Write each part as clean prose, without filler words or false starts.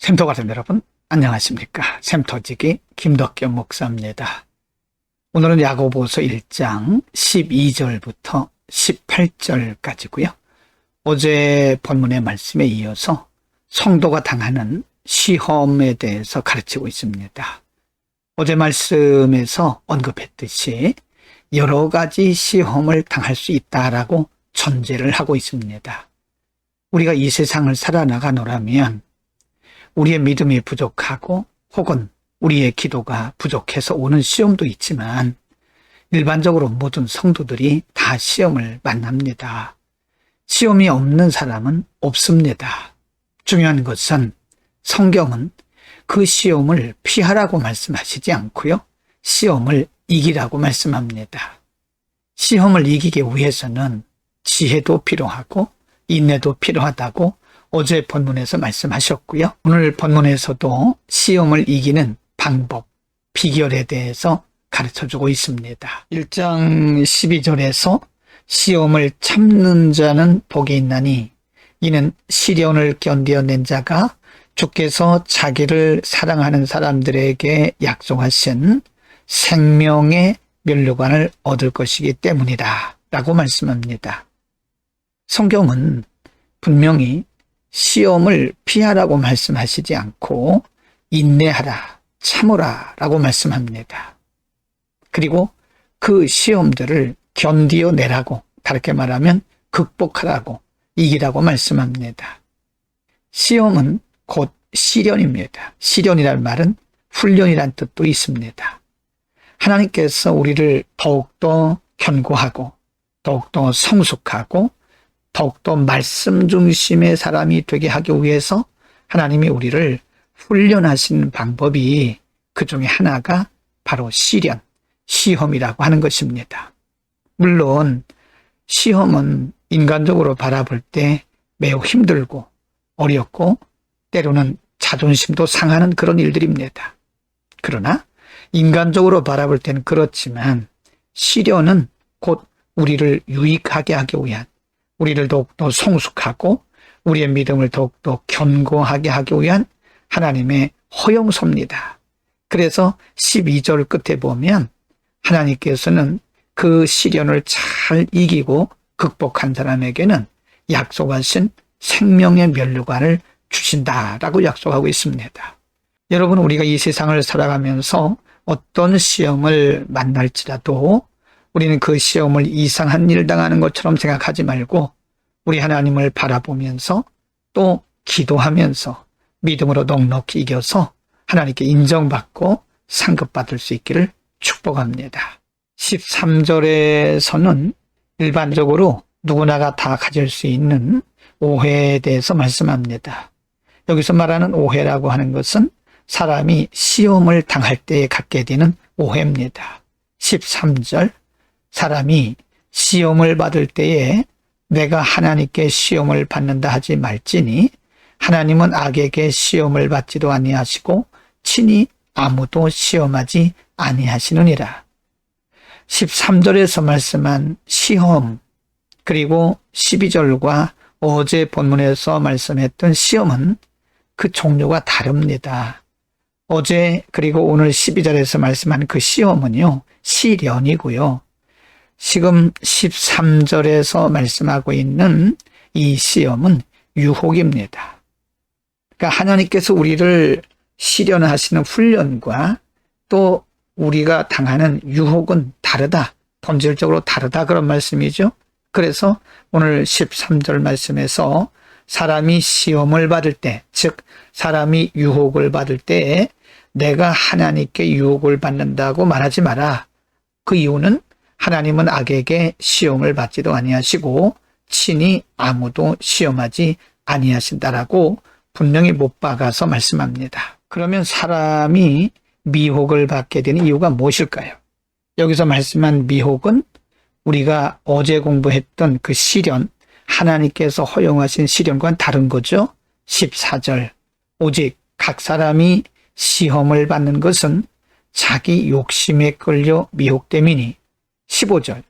샘터 가족 여러분, 안녕하십니까? 샘터지기 김덕겸 목사입니다. 오늘은 야고보서 1장 12절부터 18절까지고요. 어제 본문의 말씀에 이어서 성도가 당하는 시험에 대해서 가르치고 있습니다. 어제 말씀에서 언급했듯이 여러 가지 시험을 당할 수 있다라고 전제를 하고 있습니다. 우리가 이 세상을 살아나가노라면 우리의 믿음이 부족하고 혹은 우리의 기도가 부족해서 오는 시험도 있지만 일반적으로 모든 성도들이 다 시험을 만납니다. 시험이 없는 사람은 없습니다. 중요한 것은 성경은 그 시험을 피하라고 말씀하시지 않고요. 시험을 이기라고 말씀합니다. 시험을 이기기 위해서는 지혜도 필요하고 인내도 필요하다고 어제 본문에서 말씀하셨고요. 오늘 본문에서도 시험을 이기는 방법, 비결에 대해서 가르쳐주고 있습니다. 1장 12절에서 시험을 참는 자는 복이 있나니 이는 시련을 견디어낸 자가 주께서 자기를 사랑하는 사람들에게 약속하신 생명의 면류관을 얻을 것이기 때문이다 라고 말씀합니다. 성경은 분명히 시험을 피하라고 말씀하시지 않고 인내하라, 참으라 라고 말씀합니다. 그리고 그 시험들을 견디어내라고, 다르게 말하면 극복하라고, 이기라고 말씀합니다. 시험은 곧 시련입니다. 시련이란 말은 훈련이란 뜻도 있습니다. 하나님께서 우리를 더욱더 견고하고 더욱더 성숙하고 더욱더 말씀 중심의 사람이 되게 하기 위해서 하나님이 우리를 훈련하신 방법이 그 중에 하나가 바로 시련, 시험이라고 하는 것입니다. 물론 시험은 인간적으로 바라볼 때 매우 힘들고 어렵고 때로는 자존심도 상하는 그런 일들입니다. 그러나 인간적으로 바라볼 때는 그렇지만 시련은 곧 우리를 유익하게 하기 위한, 우리를 더욱더 성숙하고 우리의 믿음을 더욱더 견고하게 하기 위한 하나님의 허용서입니다. 그래서 12절 끝에 보면 하나님께서는 그 시련을 잘 이기고 극복한 사람에게는 약속하신 생명의 면류관을 주신다라고 약속하고 있습니다. 여러분, 우리가 이 세상을 살아가면서 어떤 시험을 만날지라도 우리는 그 시험을 이상한 일 당하는 것처럼 생각하지 말고 우리 하나님을 바라보면서 또 기도하면서 믿음으로 넉넉히 이겨서 하나님께 인정받고 상급받을 수 있기를 축복합니다. 13절에서는 일반적으로 누구나가 다 가질 수 있는 오해에 대해서 말씀합니다. 여기서 말하는 오해라고 하는 것은 사람이 시험을 당할 때에 갖게 되는 오해입니다. 13절, 사람이 시험을 받을 때에 내가 하나님께 시험을 받는다 하지 말지니 하나님은 악에게 시험을 받지도 아니하시고 친히 아무도 시험하지 아니하시느니라. 13절에서 말씀한 시험, 그리고 12절과 어제 본문에서 말씀했던 시험은 그 종류가 다릅니다. 어제 그리고 오늘 12절에서 말씀한 그 시험은요, 시련이고요. 지금 13절에서 말씀하고 있는 이 시험은 유혹입니다. 그러니까 하나님께서 우리를 시련하시는 훈련과 또 우리가 당하는 유혹은 다르다, 본질적으로 다르다, 그런 말씀이죠. 그래서 오늘 13절 말씀에서 사람이 시험을 받을 때, 즉 사람이 유혹을 받을 때에 내가 하나님께 유혹을 받는다고 말하지 마라. 그 이유는 하나님은 악에게 시험을 받지도 아니하시고 친히 아무도 시험하지 아니하신다라고 분명히 못 박아서 말씀합니다. 그러면 사람이 미혹을 받게 되는 이유가 무엇일까요? 여기서 말씀한 미혹은 우리가 어제 공부했던 그 시련, 하나님께서 허용하신 시련과는 다른 거죠. 14절, 오직 각 사람이 시험을 받는 것은 자기 욕심에 끌려 미혹됨이니. 15절,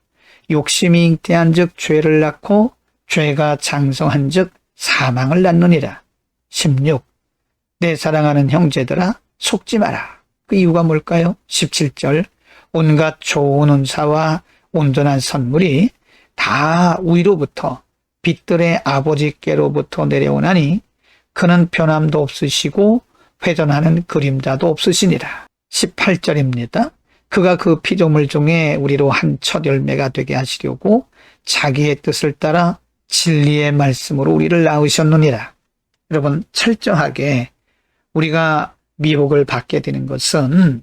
욕심이 잉태한 즉 죄를 낳고 죄가 장성한 즉 사망을 낳느니라. 16, 내 사랑하는 형제들아 속지 마라. 그 이유가 뭘까요? 17절 온갖 좋은 은사와 온전한 선물이 다 위로부터 빛들의 아버지께로부터 내려오나니 그는 변함도 없으시고 회전하는 그림자도 없으시니라. 18절입니다. 그가 그 피조물 중에 우리로 한 첫 열매가 되게 하시려고 자기의 뜻을 따라 진리의 말씀으로 우리를 낳으셨느니라. 여러분 철저하게 우리가 미혹을 받게 되는 것은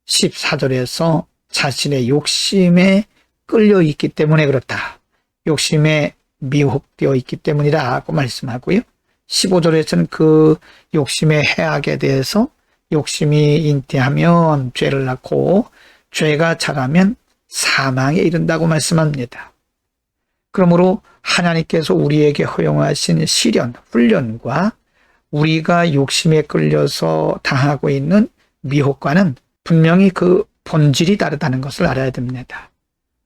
14절에서 자신의 욕심에 끌려 있기 때문에 그렇다. 욕심에 미혹되어 있기 때문이라고 말씀하고요. 15절에서는 그 욕심의 해악에 대해서 욕심이 잉태하면 죄를 낳고 죄가 자라면 사망에 이른다고 말씀합니다. 그러므로 하나님께서 우리에게 허용하신 시련, 훈련과 우리가 욕심에 끌려서 당하고 있는 미혹과는 분명히 그 본질이 다르다는 것을 알아야 됩니다.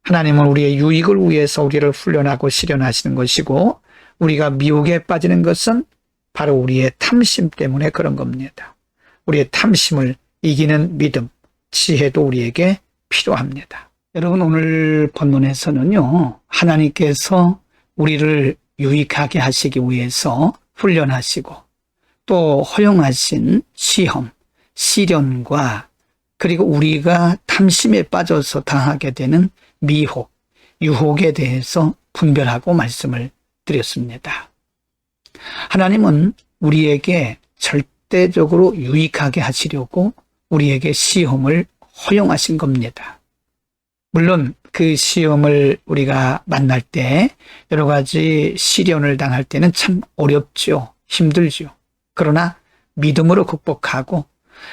하나님은 우리의 유익을 위해서 우리를 훈련하고 시련하시는 것이고 우리가 미혹에 빠지는 것은 바로 우리의 탐심 때문에 그런 겁니다. 우리의 탐심을 이기는 믿음, 지혜도 우리에게 필요합니다. 여러분 오늘 본문에서는요. 하나님께서 우리를 유익하게 하시기 위해서 훈련하시고 또 허용하신 시험, 시련과 그리고 우리가 탐심에 빠져서 당하게 되는 미혹, 유혹에 대해서 분별하고 말씀을 드렸습니다. 하나님은 우리에게 절대적으로 유익하게 하시려고 우리에게 시험을 허용하신 겁니다. 물론 그 시험을 우리가 만날 때 여러 가지 시련을 당할 때는 참 어렵죠. 힘들죠. 그러나 믿음으로 극복하고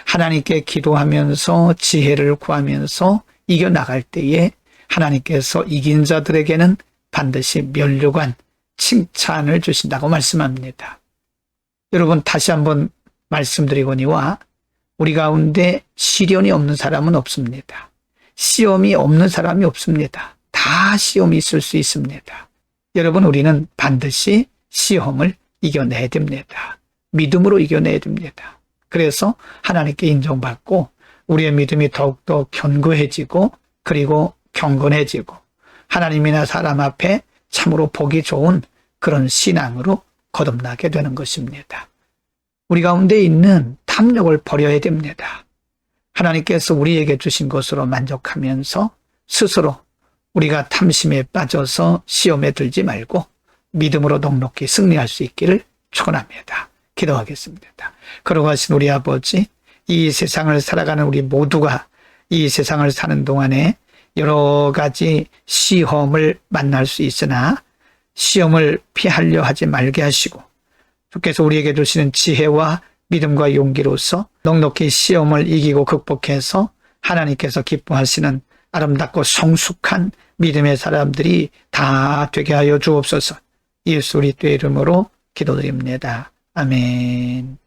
하나님께 기도하면서 지혜를 구하면서 이겨나갈 때에 하나님께서 이긴 자들에게는 반드시 면류관, 칭찬을 주신다고 말씀합니다. 여러분 다시 한번 말씀드리거니와 우리 가운데 시련이 없는 사람은 없습니다. 시험이 없는 사람이 없습니다. 다 시험이 있을 수 있습니다. 여러분 우리는 반드시 시험을 이겨내야 됩니다. 믿음으로 이겨내야 됩니다. 그래서 하나님께 인정받고 우리의 믿음이 더욱더 견고해지고 그리고 경건해지고 하나님이나 사람 앞에 참으로 보기 좋은 그런 신앙으로 거듭나게 되는 것입니다. 우리 가운데 있는 탐욕을 버려야 됩니다. 하나님께서 우리에게 주신 것으로 만족하면서 스스로 우리가 탐심에 빠져서 시험에 들지 말고 믿음으로 넉넉히 승리할 수 있기를 축원합니다. 기도하겠습니다. 걸어가신 우리 아버지, 이 세상을 살아가는 우리 모두가 이 세상을 사는 동안에 여러 가지 시험을 만날 수 있으나 시험을 피하려 하지 말게 하시고 주께서 우리에게 주시는 지혜와 믿음과 용기로서 넉넉히 시험을 이기고 극복해서 하나님께서 기뻐하시는 아름답고 성숙한 믿음의 사람들이 다 되게 하여 주옵소서. 예수 그리스도의 이름으로 기도드립니다. 아멘.